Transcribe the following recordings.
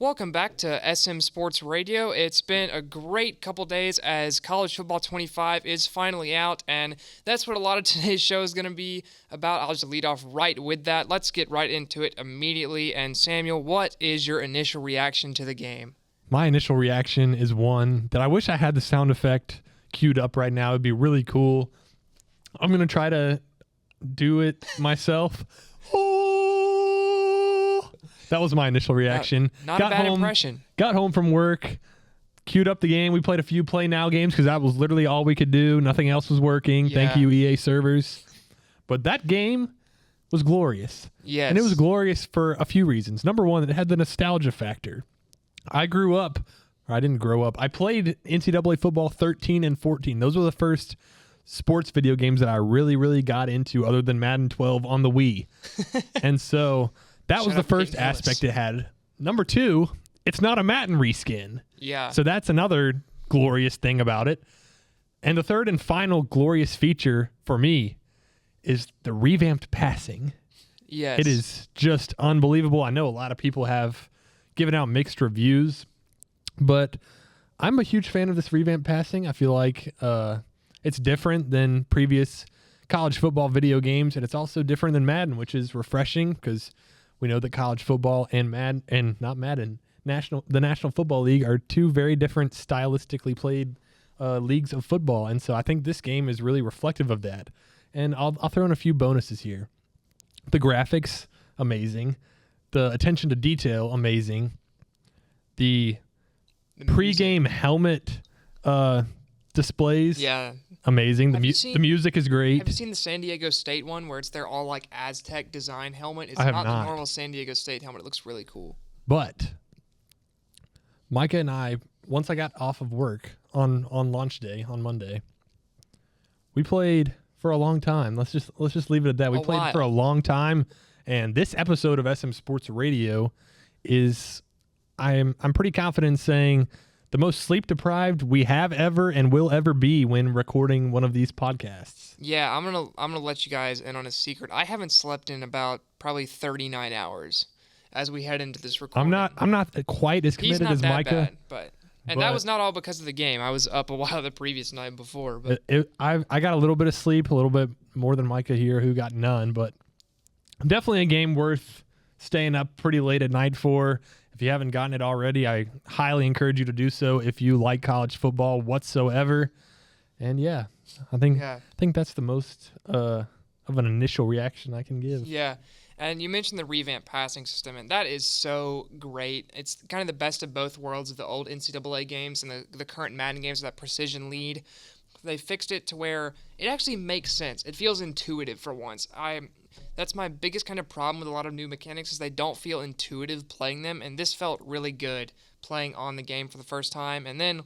Welcome back to SM Sports Radio. It's been a great couple days as College Football 25 is finally out, and that's what a lot of today's show is going to be about. I'll just lead off right with that. Let's get right into it immediately. And Samuel, what is your initial reaction to the game? My initial reaction is one that I wish I had the sound effect queued up right now. It'd be really cool. I'm going to try to do it myself. That was my initial reaction. Not a bad impression. Got home from work, queued up the game. We played a few Play Now games because that was literally all we could do. Nothing else was working. Yeah. Thank you, EA servers. But that game was glorious. Yes. And it was glorious for a few reasons. Number one, it had the nostalgia factor. I didn't grow up. I played NCAA football 13 and 14. Those were the first sports video games that I really, really got into other than Madden 12 on the Wii. And so that was the first aspect it had. Number two, it's not a Madden reskin. Yeah. So that's another glorious thing about it. And the third and final glorious feature for me is the revamped passing. Yes. It is just unbelievable. I know a lot of people have given out mixed reviews, but I'm a huge fan of this revamped passing. I feel like it's different than previous college football video games, and it's also different than Madden, which is refreshing because we know that college football and the National Football League are two very different stylistically played leagues of football, and so I think this game is really reflective of that. And I'll throw in a few bonuses here. The graphics, amazing. The attention to detail, amazing. The pre-game helmet displays, yeah, amazing. The music is great. Have you seen the San Diego State one where it's their all like Aztec design helmet? It's I have not not. the normal San Diego State helmet. It looks really cool. But Micah and I, once I got off of work on launch day on Monday, we played for a long time. Let's just leave it at that. We played for a long time, and this episode of SM Sports Radio is, I'm pretty confident in saying, the most sleep deprived we have ever and will ever be when recording one of these podcasts. Yeah, I'm gonna let you guys in on a secret. I haven't slept in about probably 39 hours as we head into this recording. I'm not quite as committed as Micah. Bad, but that was not all because of the game. I was up a while the previous night before. But I got a little bit of sleep, a little bit more than Micah here, who got none. But definitely a game worth staying up pretty late at night for. If you haven't gotten it already, I highly encourage you to do so if you like college football whatsoever. And yeah, I think that's the most of an initial reaction I can give. Yeah. And you mentioned the revamped passing system, and that is so great. It's kind of the best of both worlds of the old NCAA games and the current Madden games with that precision lead. They fixed it to where it actually makes sense. It feels intuitive for once. That's my biggest kind of problem with a lot of new mechanics is they don't feel intuitive playing them, and this felt really good playing on the game for the first time. And then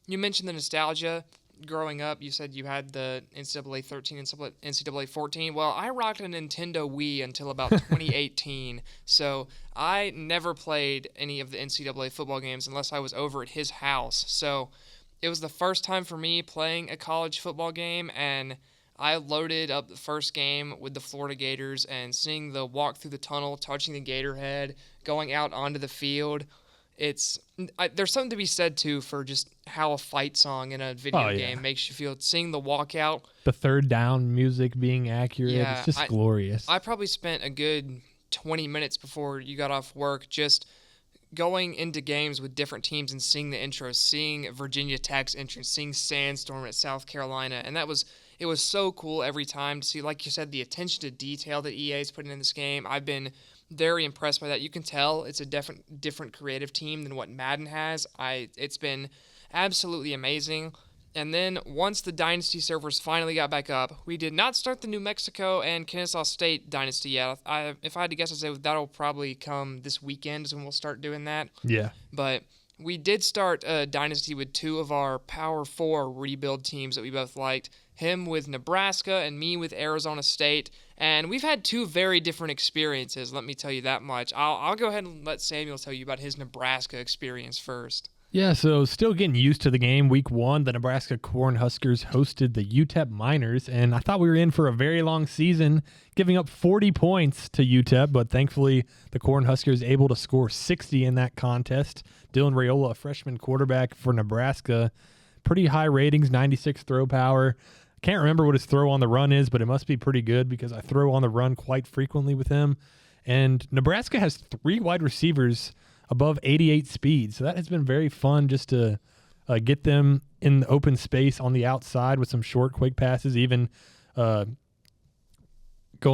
you mentioned the nostalgia. Growing up, you said you had the NCAA 13 and NCAA 14. Well, I rocked a Nintendo Wii until about 2018, so I never played any of the NCAA football games unless I was over at his house. So it was the first time for me playing a college football game, and I loaded up the first game with the Florida Gators and seeing the walk through the tunnel, touching the Gator head, going out onto the field. There's something to be said, too, for just how a fight song in a video game makes you feel. Seeing the walkout. The third down music being accurate. Yeah, it's just glorious. I probably spent a good 20 minutes before you got off work just going into games with different teams and seeing the intros, seeing Virginia Tech's entrance, seeing Sandstorm at South Carolina. And it was so cool every time to see, like you said, the attention to detail that EA is putting in this game. I've been very impressed by that. You can tell it's a different creative team than what Madden has. It's been absolutely amazing. And then once the Dynasty servers finally got back up, we did not start the New Mexico and Kennesaw State Dynasty yet. If I had to guess, I'd say that'll probably come this weekend is when we'll start doing that. Yeah. But we did start a Dynasty with two of our Power 4 rebuild teams that we both liked. Him with Nebraska and me with Arizona State. And we've had two very different experiences, let me tell you that much. I'll go ahead and let Samuel tell you about his Nebraska experience first. Yeah, so still getting used to the game. Week 1, the Nebraska Cornhuskers hosted the UTEP Miners, and I thought we were in for a very long season, giving up 40 points to UTEP, but thankfully the Cornhuskers able to score 60 in that contest. Dylan Raiola, a freshman quarterback for Nebraska, pretty high ratings, 96 throw power. Can't remember what his throw on the run is, but it must be pretty good because I throw on the run quite frequently with him. And Nebraska has 3 wide receivers above 88 speed. So that has been very fun just to get them in the open space on the outside with some short, quick passes, even going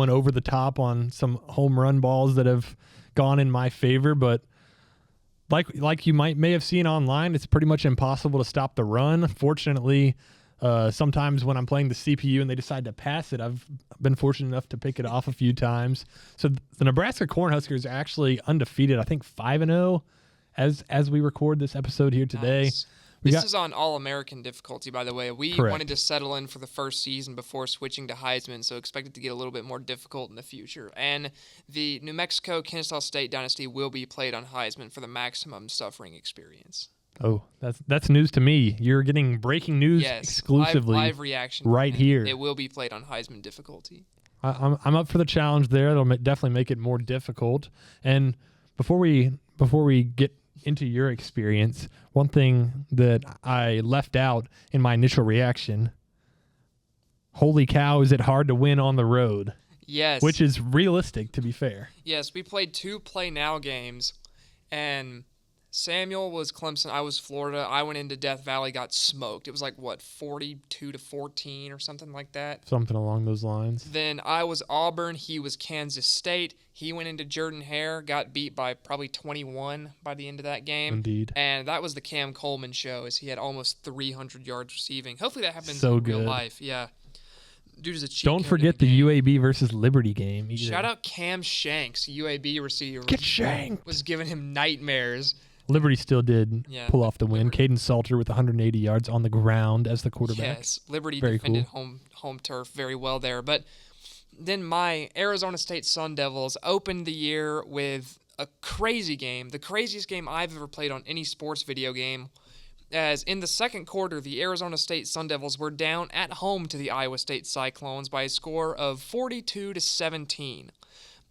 over the top on some home run balls that have gone in my favor. But like you may have seen online, it's pretty much impossible to stop the run. Fortunately, sometimes when I'm playing the CPU and they decide to pass it, I've been fortunate enough to pick it off a few times. So the Nebraska Cornhuskers are actually undefeated, I think 5-0 as we record this episode here today. Nice. This is on All-American difficulty, by the way. We Correct. wanted to settle in for the first season before switching to Heisman, so expect it to get a little bit more difficult in the future. And the New Mexico-Kennesaw State dynasty will be played on Heisman for the maximum suffering experience. Oh, that's news to me. You're getting breaking news exclusively. Live reaction right here. It will be played on Heisman difficulty. I'm up for the challenge there. It'll definitely make it more difficult. And before we get into your experience, one thing that I left out in my initial reaction, holy cow, is it hard to win on the road? Yes. Which is realistic, to be fair. Yes, we played 2 Play Now games, and Samuel was Clemson, I was Florida. I went into Death Valley, got smoked. It was like, 42-14 or something like that? Something along those lines. Then I was Auburn, he was Kansas State. He went into Jordan-Hare, got beat by probably 21 by the end of that game. Indeed. And that was the Cam Coleman show, as he had almost 300 yards receiving. Hopefully that happens So in real good. life. Yeah. Dude is a cheat Don't code forget in the game. UAB versus Liberty game either. Shout out Cam Shanks, UAB receiver. Get shanked. Was giving him nightmares. Liberty still did Yeah, pull off the win. Caden Salter with 180 yards on the ground as the quarterback. Yes, Liberty Very defended cool. home turf very well there. But then my Arizona State Sun Devils opened the year with a crazy game, the craziest game I've ever played on any sports video game. As in the second quarter, the Arizona State Sun Devils were down at home to the Iowa State Cyclones by a score of 42-17.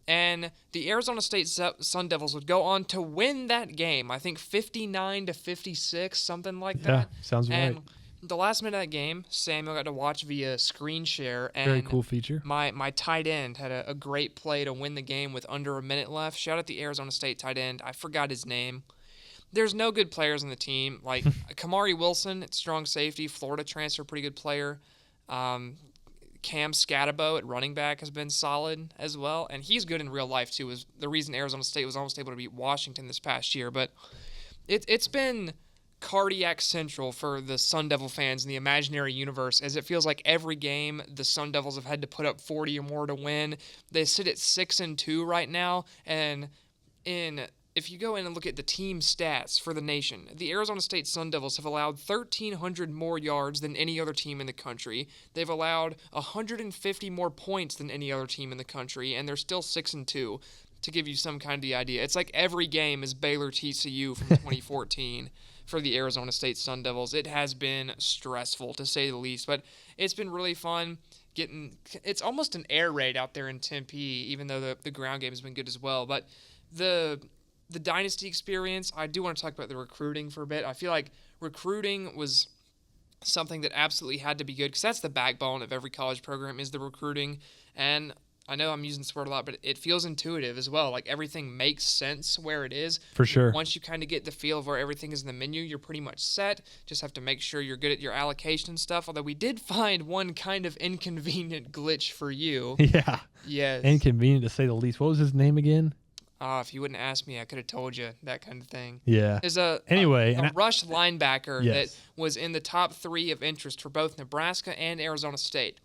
And the Arizona State Sun Devils would go on to win that game. I think 59-56, something like that. Yeah, sounds and right. The last minute of that game, Samuel got to watch via screen share. And Very cool feature. My tight end had a great play to win the game with under a minute left. Shout out the Arizona State tight end. I forgot his name. There's no good players on the team. Like Kamari Wilson, it's strong safety. Florida transfer, pretty good player. Cam Scatabo at running back has been solid as well, and he's good in real life too. Is the reason Arizona State was almost able to beat Washington this past year. But it's been cardiac central for the Sun Devil fans in the imaginary universe, as it feels like every game the Sun Devils have had to put up 40 or more to win. They sit at 6-2 right now, and if you go in and look at the team stats for the nation, the Arizona State Sun Devils have allowed 1,300 more yards than any other team in the country. They've allowed 150 more points than any other team in the country, and they're still 6-2, to give you some kind of the idea. It's like every game is Baylor TCU from 2014 for the Arizona State Sun Devils. It has been stressful, to say the least, but it's been really fun. It's almost an air raid out there in Tempe, even though the ground game has been good as well. But the dynasty experience, I do want to talk about the recruiting for a bit. I feel like recruiting was something that absolutely had to be good, because that's the backbone of every college program is the recruiting. And I know I'm using this word a lot, but it feels intuitive as well. Like everything makes sense where it is. For sure. Once you kind of get the feel of where everything is in the menu, you're pretty much set. Just have to make sure you're good at your allocation and stuff. Although we did find one kind of inconvenient glitch for you. Yeah. Yes. Inconvenient to say the least. What was his name again? If you wouldn't ask me, I could have told you, that kind of thing. Yeah. There's Anyway, a rush linebacker Yes. that was in the top 3 of interest for both Nebraska and Arizona State.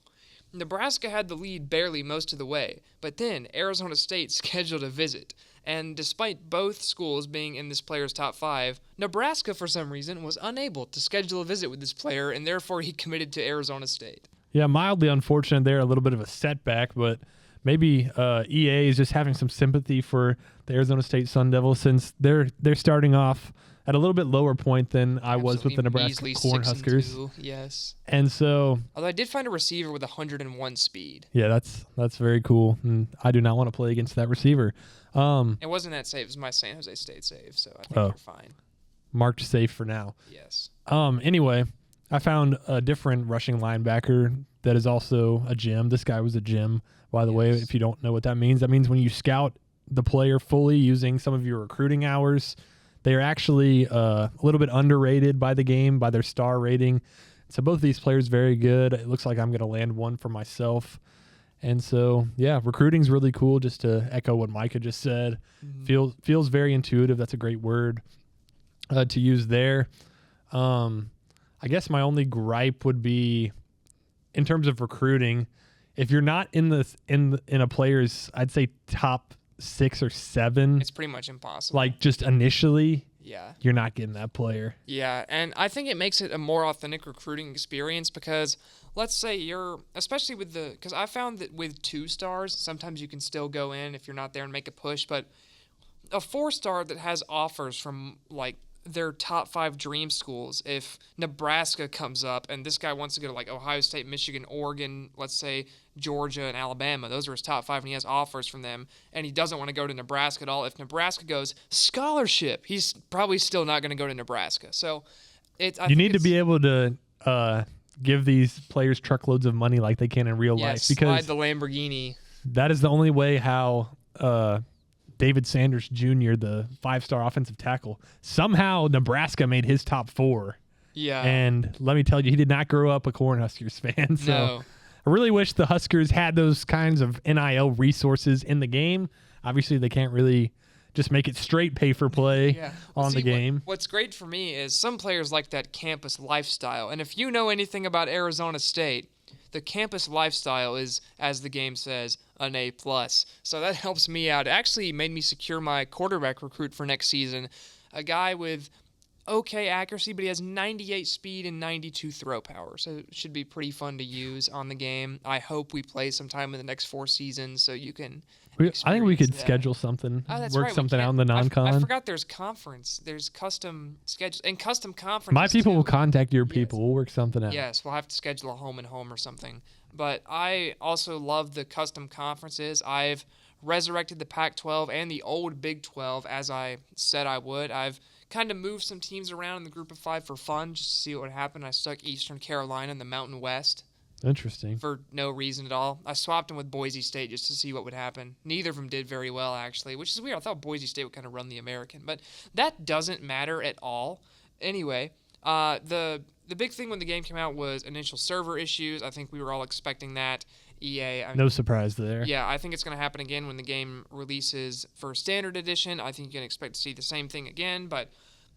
Nebraska had the lead barely most of the way, but then Arizona State scheduled a visit. And despite both schools being in this player's top 5, Nebraska, for some reason, was unable to schedule a visit with this player, and therefore he committed to Arizona State. Yeah, mildly unfortunate there, a little bit of a setback, but maybe EA is just having some sympathy for the Arizona State Sun Devils, since they're starting off at a little bit lower point than I was with the Nebraska measly Cornhuskers. 6-2, yes. And so, although I did find a receiver with 101 speed. Yeah, that's very cool. And I do not want to play against that receiver. It wasn't that save. It was my San Jose State save, so I think you're fine. Marked safe for now. Yes. Anyway, I found a different rushing linebacker that is also a gem. This guy was a gem, by the way. If you don't know what that means when you scout the player fully using some of your recruiting hours, they are actually a little bit underrated by the game, by their star rating. So both of these players very good. It looks like I'm going to land one for myself. And so, yeah, recruiting's really cool, just to echo what Micah just said. Feels very intuitive. That's a great word to use there. I guess my only gripe would be, in terms of recruiting, if you're not in a player's, I'd say, top 6 or 7, it's pretty much impossible. Like, just initially, yeah, you're not getting that player. Yeah, and I think it makes it a more authentic recruiting experience because let's say especially because I found that with 2 stars, sometimes you can still go in if you're not there and make a push, but a 4-star that has offers from, like, their top 5 dream schools, if Nebraska comes up and this guy wants to go to, like, Ohio State, Michigan, Oregon, let's say Georgia and Alabama, those are his top 5 and he has offers from them and he doesn't want to go to Nebraska at all, if Nebraska goes scholarship, he's probably still not going to go to Nebraska. So you need to be able to give these players truckloads of money like they can in real life, because slide the Lamborghini. That is the only way how David Sanders Jr., the 5-star offensive tackle, somehow Nebraska made his top 4. Yeah. And let me tell you, he did not grow up a Cornhuskers fan. So no. I really wish the Huskers had those kinds of NIL resources in the game. Obviously, they can't really just make it straight pay for play on the game. What's great for me is some players like that campus lifestyle. And if you know anything about Arizona State, the campus lifestyle is, as the game says, an A+. So that helps me out. It actually made me secure my quarterback recruit for next season. A guy with okay accuracy, but he has 98 speed and 92 throw power. So it should be pretty fun to use on the game. I hope we play sometime in the next 4 seasons so you can I think we could schedule something, work something out in the non-con. I forgot there's conference. There's custom schedules and custom conferences. My people will contact your people. We'll work something out. Yes, we'll have to schedule a home and home or something. But I also love the custom conferences. I've resurrected the Pac-12 and the old Big 12 as I said I would. I've kind of moved some teams around in the group of 5 for fun just to see what would happen. I stuck Eastern Carolina in the Mountain West. Interesting. For no reason at all. I swapped them with Boise State just to see what would happen. Neither of them did very well, actually, which is weird. I thought Boise State would kind of run the American, but that doesn't matter at all. Anyway, the big thing when the game came out was initial server issues. I think we were all expecting that. No surprise there. Yeah, I think it's going to happen again when the game releases for Standard Edition. I think you can expect to see the same thing again, but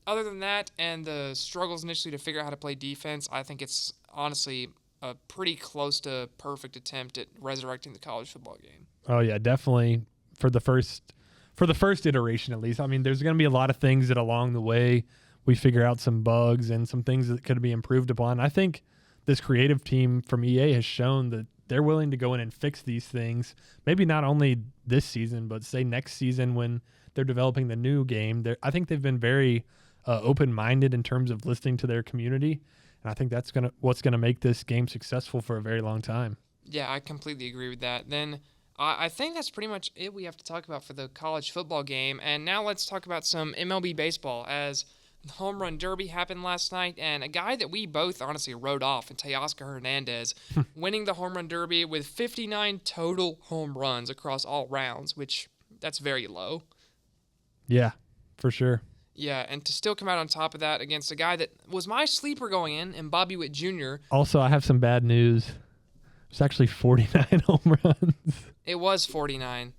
other than that and the struggles initially to figure out how to play defense, I think it's honestly a pretty close to perfect attempt at resurrecting the college football game. Oh yeah, definitely for the first iteration at least. I mean, there's going to be a lot of things that along the way we figure out some bugs and some things that could be improved upon. I think this creative team from EA has shown that they're willing to go in and fix these things. Maybe not only this season, but say next season when they're developing the new game. I think they've been very open-minded in terms of listening to their community. And I think that's what's gonna make this game successful for a very long time. Yeah, I completely agree with that. Then I think that's pretty much it we have to talk about for the college football game. And now let's talk about some MLB baseball, as the Home Run Derby happened last night, and a guy that we both honestly wrote off in Teoscar Hernandez winning the Home Run Derby with 59 total home runs across all rounds, which that's very low. Yeah, for sure. Yeah, and to still come out on top of that against a guy that was my sleeper going in, and Bobby Witt Jr. Also, I have some bad news. It's actually 49 home runs. It was 49.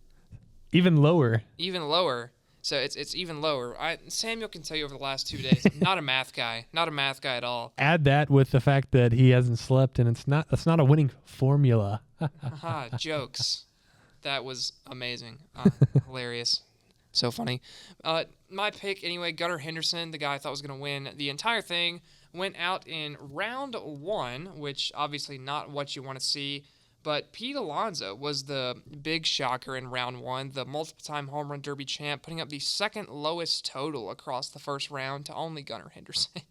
Even lower. Even lower. So it's even lower. Samuel can tell you over the last 2 days, I'm not a math guy. Not a math guy at all. Add that with the fact that he hasn't slept, and that's not a winning formula. Haha, jokes. That was amazing. Hilarious. So funny. My pick, anyway, Gunnar Henderson, the guy I thought was going to win the entire thing, went out in round 1, which obviously not what you want to see. But Pete Alonso was the big shocker in round one, the multiple-time home run derby champ, putting up the second lowest total across the first round to only Gunnar Henderson.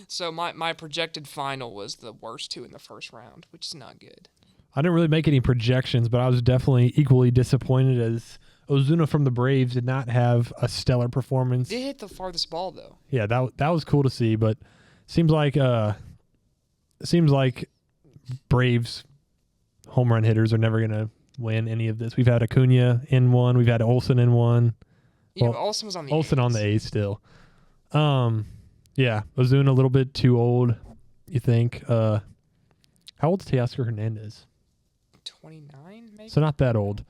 So my projected final was the worst two in the first round, which is not good. I didn't really make any projections, but I was definitely equally disappointed as Ozuna from the Braves did not have a stellar performance. Did hit the farthest ball, though. Yeah, that was cool to see, but seems like Braves home run hitters are never going to win any of this. We've had Acuna in one. We've had Olsen in one. Yeah, but Olsen was on the Olsen A's. on the A's still. Yeah, Ozuna a little bit too old, you think. How old's Teoscar Hernandez? 29, maybe? So not that old.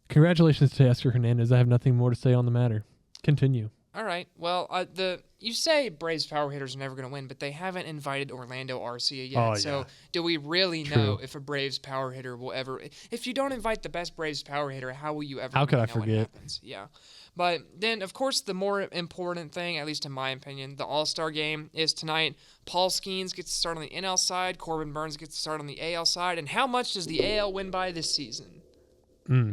Congratulations to Teoscar Hernandez. I have nothing more to say on the matter. Continue. All right. Well, you say Braves power hitters are never going to win, but they haven't invited Orlando Arcia yet. Oh, yeah. So do we really know if a Braves power hitter will ever? If you don't invite the best Braves power hitter, how will you ever? How could really I know what forget? happens? Yeah. But then, of course, the more important thing, at least in my opinion, the All-Star game is tonight. Paul Skeens gets to start on the NL side. Corbin Burns gets to start on the AL side. And how much does the AL win by this season?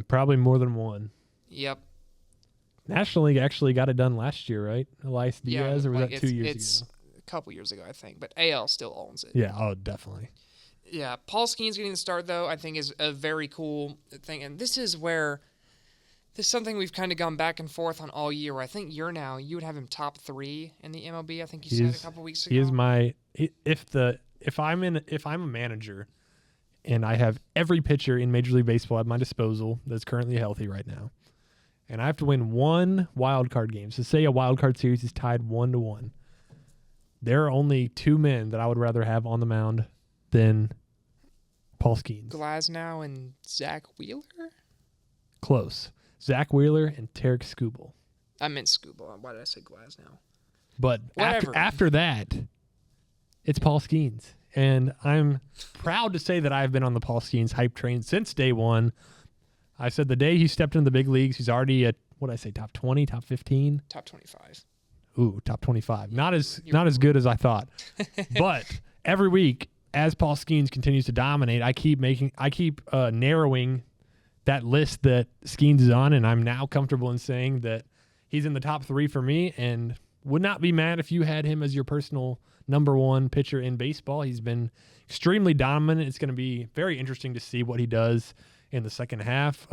Probably more than one. Yep. National League actually got it done last year, right? Elias Diaz, or was like that 2 years it's ago? a couple years ago, I think. But AL still owns it. Yeah, oh, definitely. Yeah, Paul Skeens getting the start, though, I think is a very cool thing. And this is something we've kind of gone back and forth on all year. Where I think you would have him top 3 in the MLB. I think you said a couple weeks ago. He is my if I'm a manager and I have every pitcher in Major League Baseball at my disposal that's currently healthy right now, and I have to win one wild card game. So say a wild card series is tied 1-1. There are only 2 men that I would rather have on the mound than Paul Skeens. Glasnow and Zach Wheeler? Close. Zach Wheeler and Tarek Skubal. I meant Skubal. Why did I say Glasnow? But Whatever. after that, it's Paul Skeens. And I'm proud to say that I've been on the Paul Skeens hype train since day one. I said the day he stepped into the big leagues, he's already at, what did I say, top 20, top 15? Top 25. Ooh, top 25. Not as good as I thought. But every week, as Paul Skeens continues to dominate, I keep narrowing that list that Skeens is on, and I'm now comfortable in saying that he's in the top 3 for me, and would not be mad if you had him as your personal number 1 pitcher in baseball. He's been extremely dominant. It's going to be very interesting to see what he does in the second half.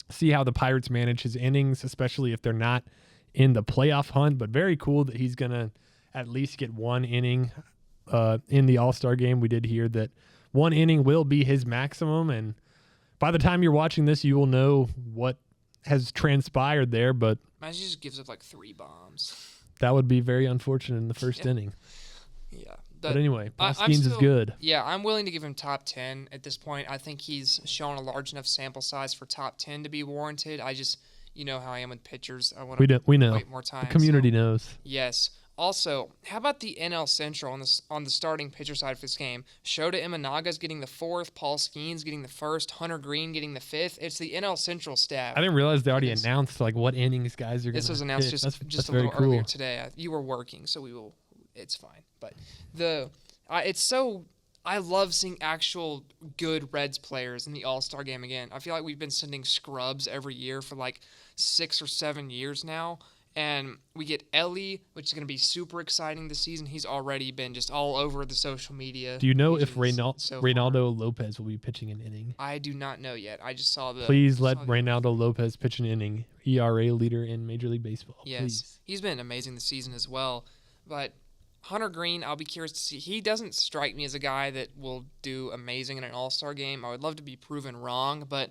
See how the Pirates manage his innings, especially if they're not in the playoff hunt, but very cool that he's going to at least get 1 inning in the All-Star game. We did hear that 1 inning will be his maximum, and by the time you're watching this, you will know what has transpired there, but Imagine he just gives up like 3 bombs. that would be very unfortunate in the first inning. Yeah. But anyway, Paul Skeens is good. Yeah, I'm willing to give him top 10 at this point. I think he's shown a large enough sample size for top 10 to be warranted. I just, you know how I am with pitchers. I want to We know. wait more time. The community knows. Yes. Also, how about the NL Central on the starting pitcher side for this game? Shota Imanaga's getting the 4th, Paul Skeens getting the 1st, Hunter Green getting the 5th. It's the NL Central staff. I didn't realize they already announced like what innings guys are going to This was announced pitch. just That's a very little cool. earlier today. You were working, so it's fine. But I love seeing actual good Reds players in the All-Star game again. I feel like we've been sending scrubs every year for like 6 or 7 years now. And we get Ellie, which is going to be super exciting this season. He's already been just all over the social media. Do you know if pages so far. Reynaldo Lopez will be pitching an inning? I do not know yet. I just saw the. Please let Reynaldo Lopez pitch an inning. ERA leader in Major League Baseball. Yes, Please. He's been amazing this season as well. But Hunter Green, I'll be curious to see. He doesn't strike me as a guy that will do amazing in an All-Star game. I would love to be proven wrong, but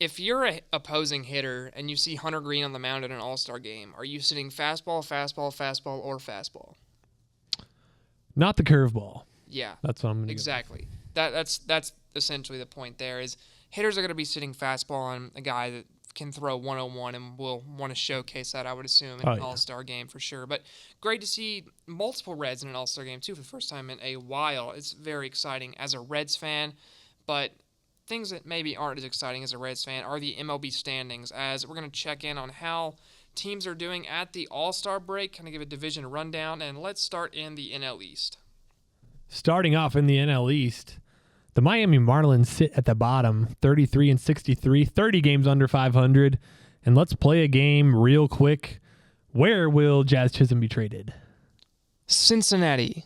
if you're an opposing hitter and you see Hunter Green on the mound in an All-Star game, are you sitting fastball, or fastball? Not the curveball. Yeah. That's what I'm going to Exactly. That's essentially the point there is hitters are going to be sitting fastball on a guy that can throw 101 and will want to showcase that, I would assume, in an All-Star game for sure. But great to see multiple Reds in an All-Star game, too, for the first time in a while. It's very exciting as a Reds fan, but things that maybe aren't as exciting as a Reds fan are the MLB standings, as we're going to check in on how teams are doing at the All-Star break, kind of give a division rundown, and let's start in the NL East. Starting off in the NL East, The Miami Marlins sit at the bottom, 33 and 63, 30 games under 500. And let's play a game real quick. Where will Jazz Chisholm be traded? Cincinnati.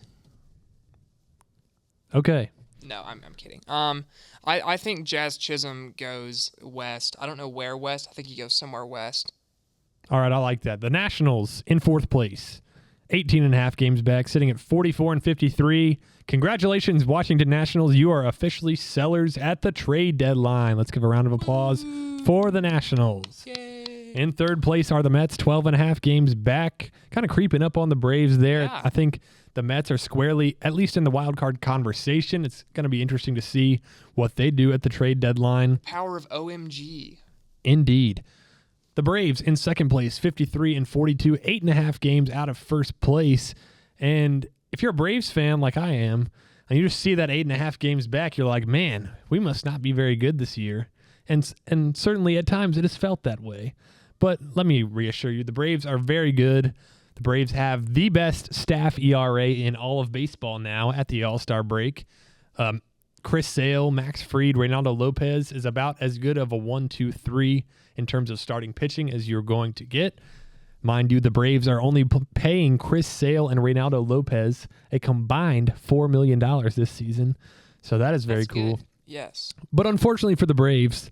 Okay. No, I'm kidding. I think Jazz Chisholm goes west. I don't know where west. I think he goes somewhere west. All right, I like that. The Nationals in fourth place, 18 and a half games back, sitting at 44 and 53. Congratulations, Washington Nationals. You are officially sellers at the trade deadline. Let's give a round of applause for the Nationals. Yay. In third place are the Mets, 12 and a half games back, kind of creeping up on the Braves there. Yeah. I think the Mets are squarely, at least in the wild card conversation. It's going to be interesting to see what they do at the trade deadline. Power of OMG. Indeed. The Braves in second place, 53 and 42, 8.5 games out of first place. And if you're a Braves fan like I am, and you just see that 8.5 games back, you're like, man, we must not be very good this year. And certainly at times it has felt that way. But let me reassure you, the Braves are very good. The Braves have the best staff ERA in all of baseball now at the All-Star break. Chris Sale, Max Fried, Reynaldo Lopez is about as good of a 1-2-3 in terms of starting pitching as you're going to get. Mind you, the Braves are only paying Chris Sale and Reynaldo Lopez a combined $4 million this season. So that is very cool. Good. Yes. But unfortunately for the Braves,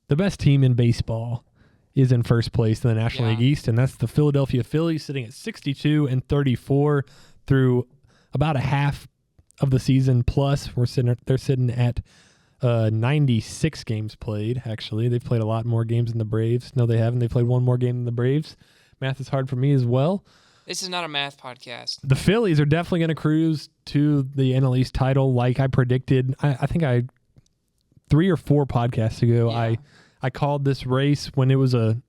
the best team in baseball is in first place in the National League East, and that's the Philadelphia Phillies, sitting at 62 and 34 through about a half of the season plus. They're sitting at 96 games played, actually. They've played a lot more games than the Braves. No, they haven't. They played one more game than the Braves. Math is hard for me as well. This is not a math podcast. The Phillies are definitely going to cruise to the NL East title like I predicted. I think 3 or 4 podcasts ago, Yeah. I called this race when it was a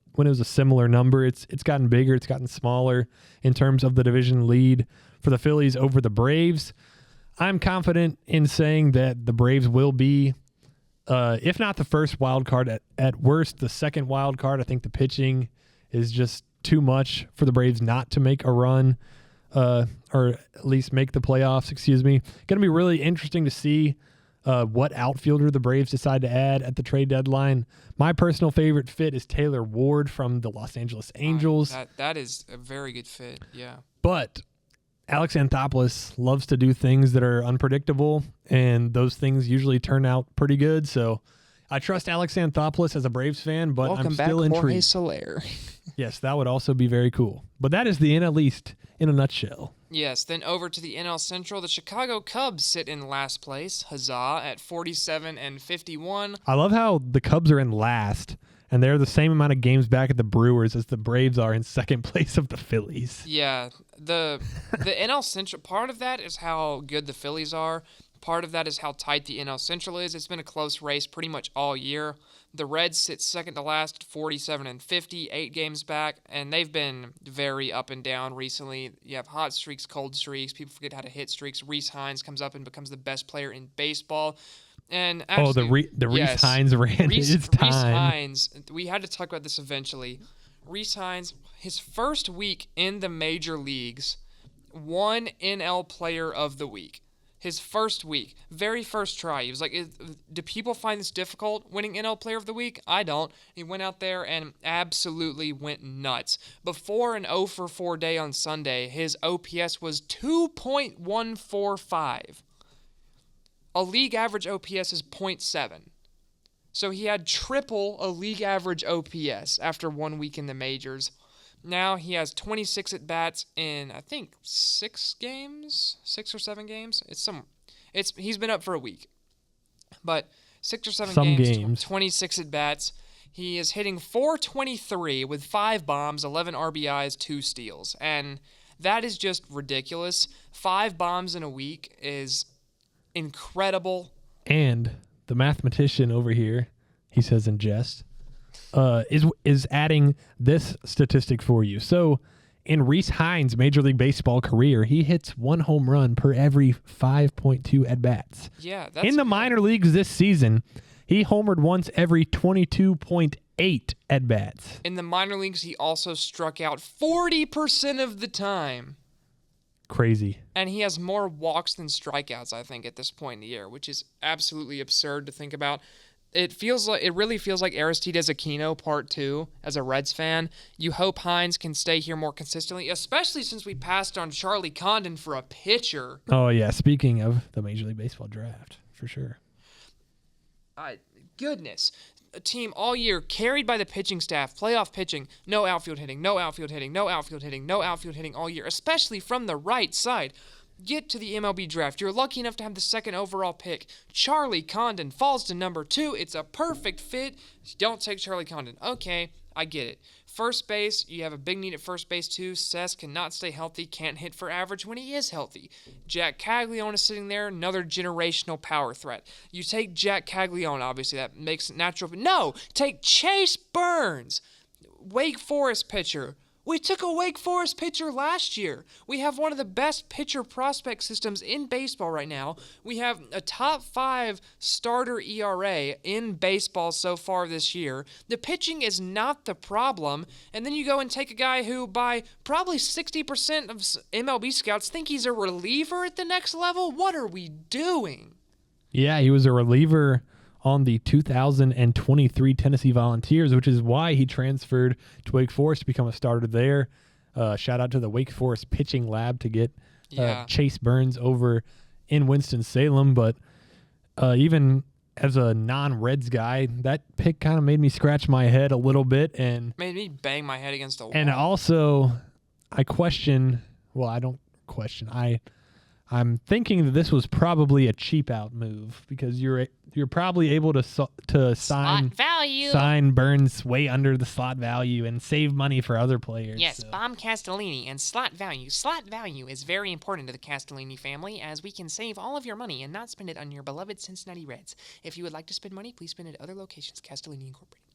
similar number. It's gotten bigger, it's gotten smaller in terms of the division lead for the Phillies over the Braves. I'm confident in saying that the Braves will be, if not the first wild card, at worst the second wild card. I think the pitching is just too much for the Braves not to make a run, or at least make the playoffs. Going to be really interesting to see what outfielder the Braves decide to add at the trade deadline. My personal favorite fit is Taylor Ward from the Los Angeles Angels. That is a very good fit, yeah. But Alex Anthopoulos loves to do things that are unpredictable, and those things usually turn out pretty good. So I trust Alex Anthopoulos as a Braves fan, but Welcome I'm still back, Jorge intrigued. Soler. Yes, that would also be very cool. But that is the NL East in a nutshell. Yes, then over to the NL Central, the Chicago Cubs sit in last place, huzzah, at 47 and 51. I love how the Cubs are in last, and they're the same amount of games back at the Brewers as the Braves are in second place of the Phillies. Yeah, the NL Central, part of that is how good the Phillies are. Part of that is how tight the NL Central is. It's been a close race pretty much all year. The Reds sit second to last at 47 and 50, 8 games back, and they've been very up and down recently. You have hot streaks, cold streaks. People forget how to hit streaks. Rhys Hines comes up and becomes the best player in baseball. And actually, the Rhys yes, Hines rant. It's time. Rhys Hines, we had to talk about this eventually. Rhys Hines, his first week in the major leagues, won NL Player of the Week. His first week, very first try. He was like, do people find this difficult, winning NL Player of the Week? I don't. He went out there and absolutely went nuts. Before an 0-for-4 day on Sunday, his OPS was 2.145. A league average OPS is 0.7. So he had triple a league average OPS after 1 week in the majors. Now he has 26 at-bats in, I think, 6 or 7 games. He's been up for a week. But 6 or 7 games, 26 at-bats. He is hitting .423 with 5 bombs, 11 RBIs, 2 steals. And that is just ridiculous. 5 bombs in a week is incredible. And the mathematician over here, he says in jest, is adding this statistic for you. So in Rhys Hines' Major League Baseball career, he hits 1 home run per every 5.2 at-bats. Yeah, that's in the minor leagues this season, he homered once every 22.8 at-bats. In the minor leagues, he also struck out 40% of the time. crazy. And he has more walks than strikeouts, I think, at this point in the year, which is absolutely absurd to think about. It really feels like Aristides Aquino Part 2 as a Reds fan. You hope Hines can stay here more consistently, especially since we passed on Charlie Condon for a pitcher. Oh, yeah. Speaking of the Major League Baseball draft, for sure. Goodness. A team all year carried by the pitching staff, playoff pitching, no outfield hitting, no outfield hitting, no outfield hitting, no outfield hitting all year, especially from the right side. Get to the MLB draft. You're lucky enough to have the second overall pick. Charlie Condon falls to number 2. It's a perfect fit. Don't take Charlie Condon. Okay, I get it. First base, you have a big need at first base too. Cess cannot stay healthy, can't hit for average when he is healthy. Jack Caglione is sitting there, another generational power threat. You take Jack Caglione, obviously, that makes it natural. But no, take Chase Burns, Wake Forest pitcher. We took a Wake Forest pitcher last year. We have one of the best pitcher prospect systems in baseball right now. We have a top 5 starter ERA in baseball so far this year. The pitching is not the problem. And then you go and take a guy who, by probably 60% of MLB scouts, think he's a reliever at the next level. What are we doing? Yeah, he was a reliever on the 2023 Tennessee Volunteers, which is why he transferred to Wake Forest to become a starter there. Shout out to the Wake Forest pitching lab to get Chase Burns over in Winston-Salem. But even as a non-Reds guy, that pick kind of made me scratch my head a little bit. And made me bang my head against a wall. And also, I question, well, I don't question, I'm thinking that this was probably a cheap out move because you're probably able to sign Burns way under the slot value and save money for other players. Yes, so. Bomb Castellini and slot value. Slot value is very important to the Castellini family, as we can save all of your money and not spend it on your beloved Cincinnati Reds. If you would like to spend money, please spend it at other locations. Castellini Incorporated.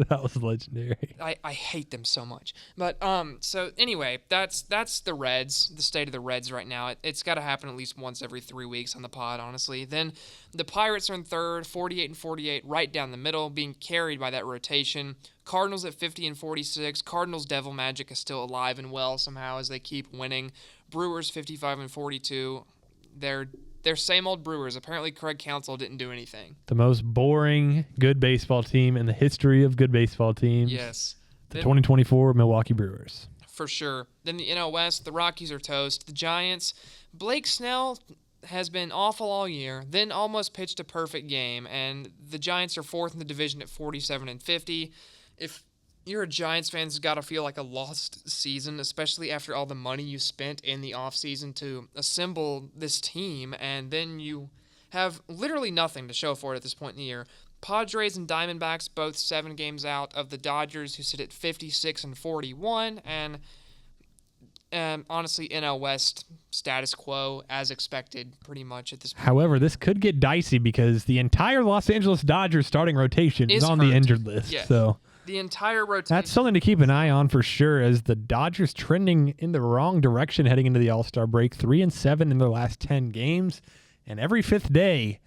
That was legendary. I hate them so much. But so anyway, that's the Reds, the state of the Reds right now. It's got to happen at least once every 3 weeks on the pod, honestly. Then the Pirates are in third, 48 and 48, right down the middle, being carried by that rotation. Cardinals at 50 and 46. Cardinals' devil magic is still alive and well somehow as they keep winning. Brewers 55 and 42. They're same old Brewers. Apparently, Craig Counsell didn't do anything. The most boring good baseball team in the history of good baseball teams. Yes. The 2024 Milwaukee Brewers. For sure. Then the NL West, the Rockies are toast. The Giants, Blake Snell has been awful all year, then almost pitched a perfect game, and the Giants are fourth in the division at 47 and 50. If you're a Giants fan, it's got to feel like a lost season, especially after all the money you spent in the offseason to assemble this team, and then you have literally nothing to show for it at this point in the year. Padres and Diamondbacks both 7 games out of the Dodgers, who sit at 56 and 41, and honestly, NL West status quo as expected pretty much at this point. However, this could get dicey because the entire Los Angeles Dodgers starting rotation is on the injured list. Yes. So the entire rotation. That's something to keep an eye on for sure, as the Dodgers trending in the wrong direction heading into the All-Star break, 3-7 in their last 10 games, and every 5th day,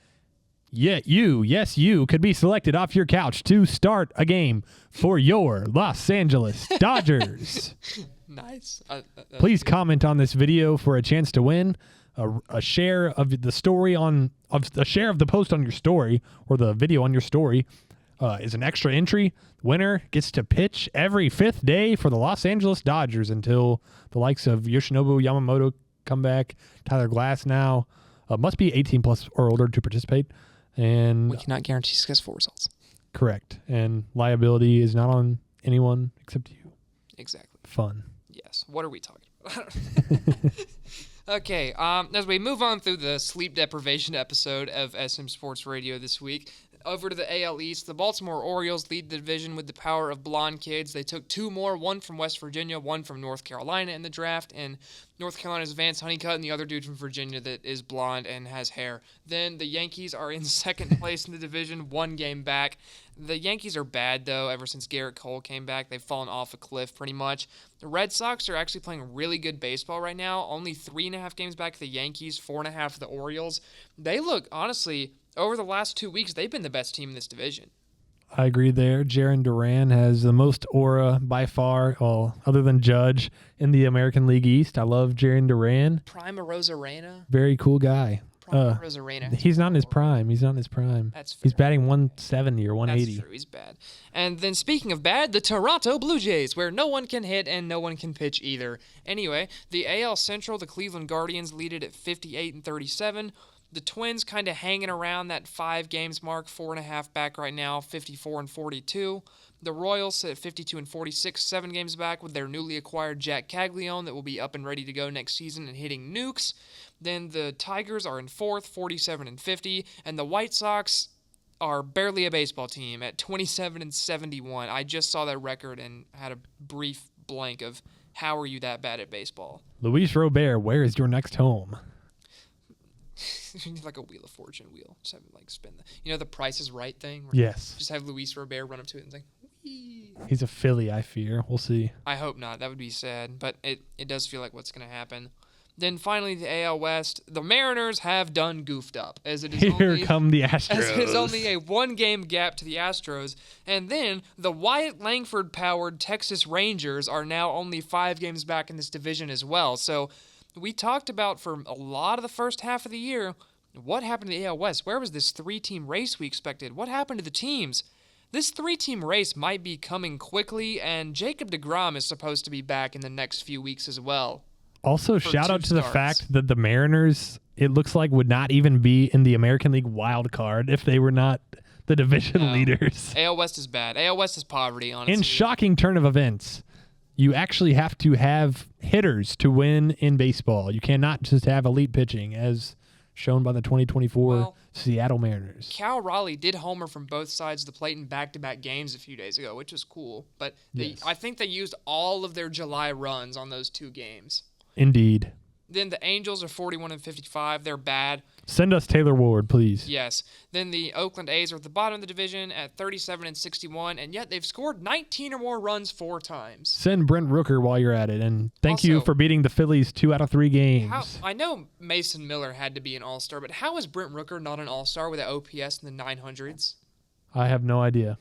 you could be selected off your couch to start a game for your Los Angeles Dodgers. Nice. Please comment on this video for a chance to win a share of the story a share of the post on your story, or the video on your story is an extra entry. Winner gets to pitch every 5th day for the Los Angeles Dodgers until the likes of Yoshinobu Yamamoto come back. Tyler Glass now must be 18 plus or older to participate. And we cannot guarantee successful results. Correct. And liability is not on anyone except you. Exactly. Fun. Yes. What are we talking about? Okay, as we move on through the sleep deprivation episode of SM Sports Radio this week, over to the AL East, the Baltimore Orioles lead the division with the power of blonde kids. They took 2 more, one from West Virginia, one from North Carolina in the draft, and North Carolina's Vance Honeycutt and the other dude from Virginia that is blonde and has hair. Then the Yankees are in second place in the division, 1 game back. The Yankees are bad, though, ever since Garrett Cole came back. They've fallen off a cliff pretty much. The Red Sox are actually playing really good baseball right now, only 3.5 games back the Yankees, 4.5 the Orioles. They look, honestly, over the last 2 weeks, they've been the best team in this division. I agree there. Jarren Duran has the most aura by far, well, other than Judge, in the American League East. I love Jarren Duran. Prima Rosarena. Very cool guy. Prima Rosarena. He's not in his prime. He's not in his prime. That's fair. He's batting 170 or 180. That's true. He's bad. And then speaking of bad, the Toronto Blue Jays, where no one can hit and no one can pitch either. Anyway, the AL Central, the Cleveland Guardians lead it at 58-37. The Twins kind of hanging around that 5 games mark, 4.5 back right now, 54-42. The Royals sit at 52-46, 7 games back with their newly acquired Jack Caglione that will be up and ready to go next season and hitting nukes. Then the Tigers are in 4th, 47-50, and the White Sox are barely a baseball team at 27-71. I just saw that record and had a brief blank of how are you that bad at baseball? Luis Robert, where is your next home? Like a Wheel of Fortune wheel. Just have him like spin the Price is Right thing? Yes. Just have Luis Robert run up to it and say, wee. He's a Philly, I fear. We'll see. I hope not. That would be sad. But it does feel like what's going to happen. Then finally, the AL West. The Mariners have done goofed up. As it is Here come the Astros. As it is only a 1-game gap to the Astros. And then the Wyatt Langford-powered Texas Rangers are now only 5 games back in this division as well. So we talked about for a lot of the first half of the year, what happened to the AL West? Where was this 3-team race we expected? What happened to the teams? This 3-team race might be coming quickly, and Jacob deGrom is supposed to be back in the next few weeks as well. Also, shout out to the fact that the Mariners, it looks like, would not even be in the American League wild card if they were not the division leaders. AL West is bad. AL West is poverty, honestly. In shocking turn of events, you actually have to have hitters to win in baseball. You cannot just have elite pitching, as shown by the 2024 Seattle Mariners. Cal Raleigh did homer from both sides of the plate in back-to-back games a few days ago, which was cool. But I think they used all of their July runs on those 2 games. Indeed. Then the Angels are 41-55. They're bad. Send us Taylor Ward, please. Yes. Then the Oakland A's are at the bottom of the division at 37-61, and yet they've scored 19 or more runs 4 times. Send Brent Rooker while you're at it, and thank you for beating the Phillies 2 out of 3 games. I know Mason Miller had to be an all-star, but how is Brent Rooker not an all-star with an OPS in the 900s? I have no idea.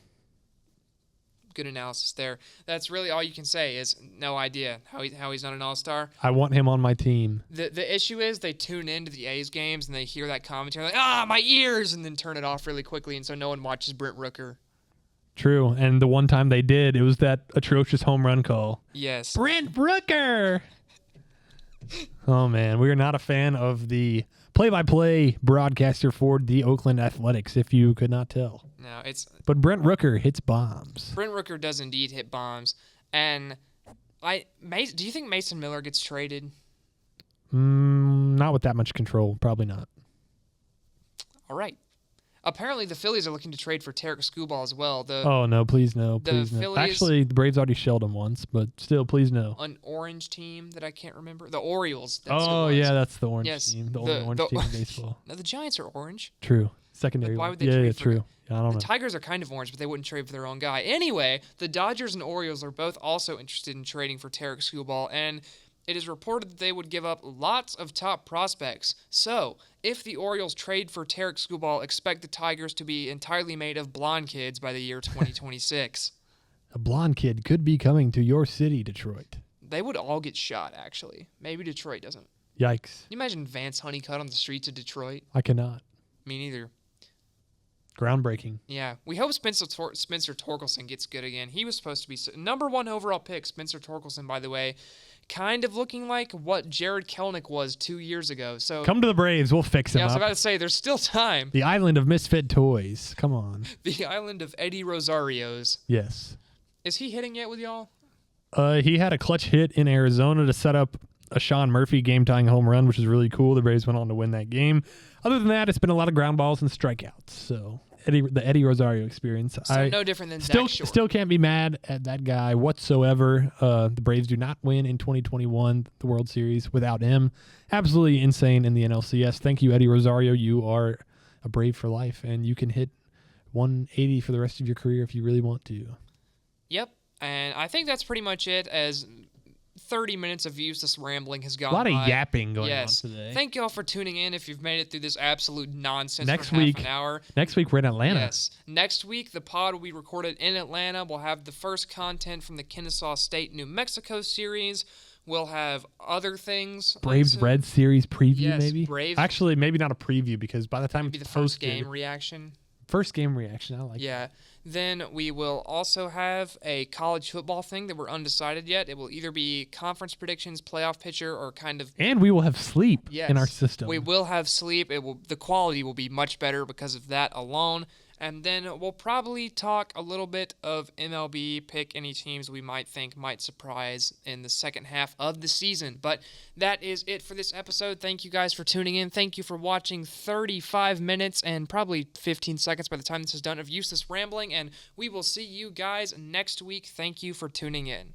Good analysis there. That's really all you can say is no idea how he's not an all-star. I want him on my team. The issue is they tune into the A's games and they hear that commentary like, my ears, and then turn it off really quickly, and so no one watches Brent Rooker. True, and the one time they did, it was that atrocious home run call. Yes. Brent Rooker! Oh, man, we are not a fan of the play-by-play broadcaster for the Oakland Athletics, if you could not tell. No, But Brent Rooker hits bombs. Brent Rooker does indeed hit bombs, and do you think Mason Miller gets traded? Not with that much control, probably not. All right. Apparently, the Phillies are looking to trade for Tarek Skubal as well. Oh, no, please no, please no. Phillies, actually, the Braves already shelled him once, but still, please no. An orange team that I can't remember. The Orioles. Yeah, that's the orange team. The only orange team in baseball. No, the Giants are orange. True. Secondary. Why would they trade for true. I don't know. The Tigers are kind of orange, but they wouldn't trade for their own guy. Anyway, the Dodgers and Orioles are both also interested in trading for Tarek Skubal, and it is reported that they would give up lots of top prospects. So, if the Orioles trade for Tarek Skubal, expect the Tigers to be entirely made of blonde kids by the year 2026. A blonde kid could be coming to your city, Detroit. They would all get shot, actually. Maybe Detroit doesn't. Yikes. Can you imagine Vance Honeycutt on the streets of Detroit? I cannot. Me neither. Groundbreaking. Yeah. We hope Spencer Torkelson gets good again. He was supposed to be number 1 overall pick. Spencer Torkelson, by the way, kind of looking like what Jared Kelenic was 2 years ago. So come to the Braves. We'll fix him I was up. about to say, there's still time. The island of misfit toys. Come on. The island of Eddie Rosarios. Yes. Is he hitting yet with y'all? He had a clutch hit in Arizona to set up a Sean Murphy game-tying home run, which is really cool. The Braves went on to win that game. Other than that, it's been a lot of ground balls and strikeouts. So the Eddie Rosario experience. So no different than still Zach Short. Still can't be mad at that guy whatsoever. The Braves do not win in 2021 the World Series without him. Absolutely insane in the NLCS. Thank you, Eddie Rosario. You are a Brave for life, and you can hit 180 for the rest of your career if you really want to. Yep. And I think that's pretty much it. As 30 minutes of useless rambling has gone A lot by. of yapping going Yes. on today. Thank y'all for tuning in if you've made it through this absolute nonsense Next for week, half an hour. Next week we're in Atlanta. Yes. Next week, the pod will be recorded in Atlanta. We'll have the first content from the Kennesaw State, New Mexico series. We'll have other things. Braves Red series preview, Yes, maybe. Braves. Actually, maybe not a preview because by the time Maybe it's the first posted, game reaction. first game reaction. I like. Yeah. Then we will also have a college football thing that we're undecided yet. It will either be conference predictions, playoff picture, or kind of. And we will have sleep in our system. We will have sleep. The quality will be much better because of that alone. And then we'll probably talk a little bit of MLB, pick any teams we might think might surprise in the second half of the season. But that is it for this episode. Thank you guys for tuning in. Thank you for watching 35 minutes and probably 15 seconds by the time this is done of useless rambling. And we will see you guys next week. Thank you for tuning in.